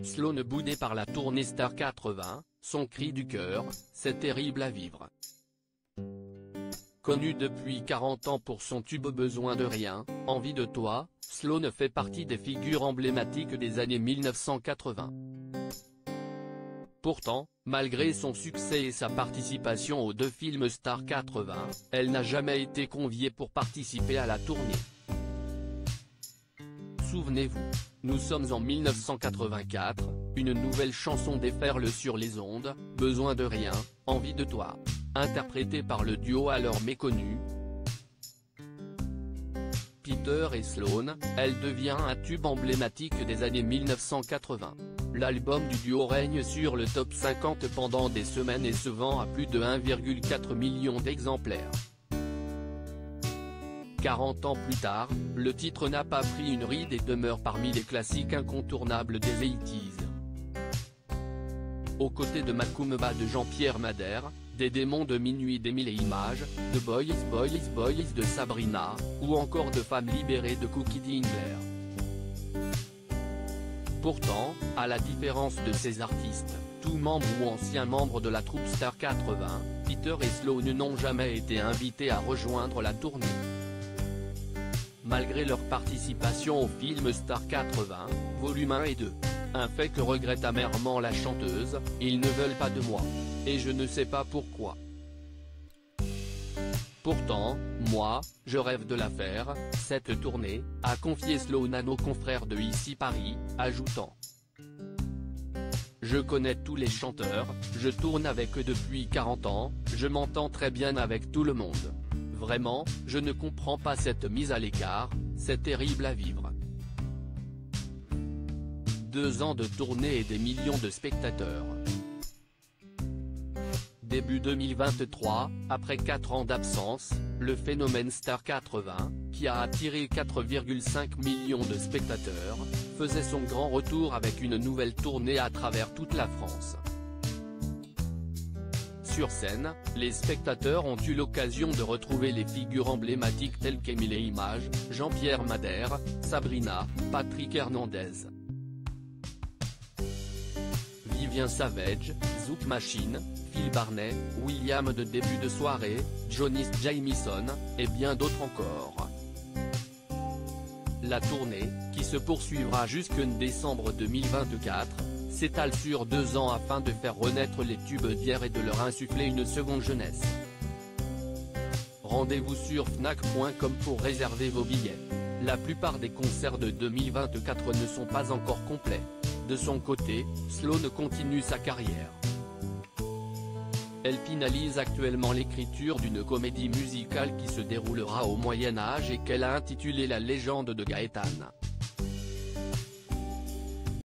Sloane boudé par la tournée Star 80, son cri du cœur, c'est terrible à vivre. Connu depuis 40 ans pour son tube Besoin de rien, Envie de toi, Sloane fait partie des figures emblématiques des années 1980. Pourtant, malgré son succès et sa participation aux deux films Star 80, elle n'a jamais été conviée pour participer à la tournée. Souvenez-vous, nous sommes en 1984, une nouvelle chanson déferle sur les ondes, Besoin de rien, Envie de toi. Interprétée par le duo alors méconnu Peter et Sloane, elle devient un tube emblématique des années 1980. L'album du duo règne sur le top 50 pendant des semaines et se vend à plus de 1,4 million d'exemplaires. 40 ans plus tard, le titre n'a pas pris une ride et demeure parmi les classiques incontournables des 80s. Aux côtés de Macumba de Jean-Pierre Madère, des démons de minuit d'Émile et Images, de Boys de Sabrina, ou encore de Femmes libérées de Cookie Dingler. Pourtant, à la différence de ces artistes, tous membres ou anciens membres de la troupe Star 80, Peter et Sloane n'ont jamais été invités à rejoindre la tournée. Malgré leur participation au film Star 80, volume 1 et 2. Un fait que regrette amèrement la chanteuse, ils ne veulent pas de moi. Et je ne sais pas pourquoi. Pourtant, moi, je rêve de la faire, cette tournée, a confié Sloane à nos confrères de Ici Paris, ajoutant. Je connais tous les chanteurs, je tourne avec eux depuis 40 ans, je m'entends très bien avec tout le monde. Vraiment, je ne comprends pas cette mise à l'écart, c'est terrible à vivre. 2 ans de tournée et des millions de spectateurs. Début 2023, après 4 ans d'absence, le phénomène Star 80, qui a attiré 4,5 millions de spectateurs, faisait son grand retour avec une nouvelle tournée à travers toute la France. Sur scène, les spectateurs ont eu l'occasion de retrouver les figures emblématiques telles qu'Émile et Images, Jean-Pierre Madère, Sabrina, Patrick Hernandez, Vivien Savage, Zouk Machine, Phil Barnet, William de Début de soirée, Johnny Jamison, et bien d'autres encore. La tournée, qui se poursuivra jusqu'en décembre 2024, s'étale sur 2 ans afin de faire renaître les tubes d'hier et de leur insuffler une seconde jeunesse. Rendez-vous sur fnac.com pour réserver vos billets. La plupart des concerts de 2024 ne sont pas encore complets. De son côté, Sloane continue sa carrière. Elle finalise actuellement l'écriture d'une comédie musicale qui se déroulera au Moyen Âge et qu'elle a intitulée La légende de Gaétane.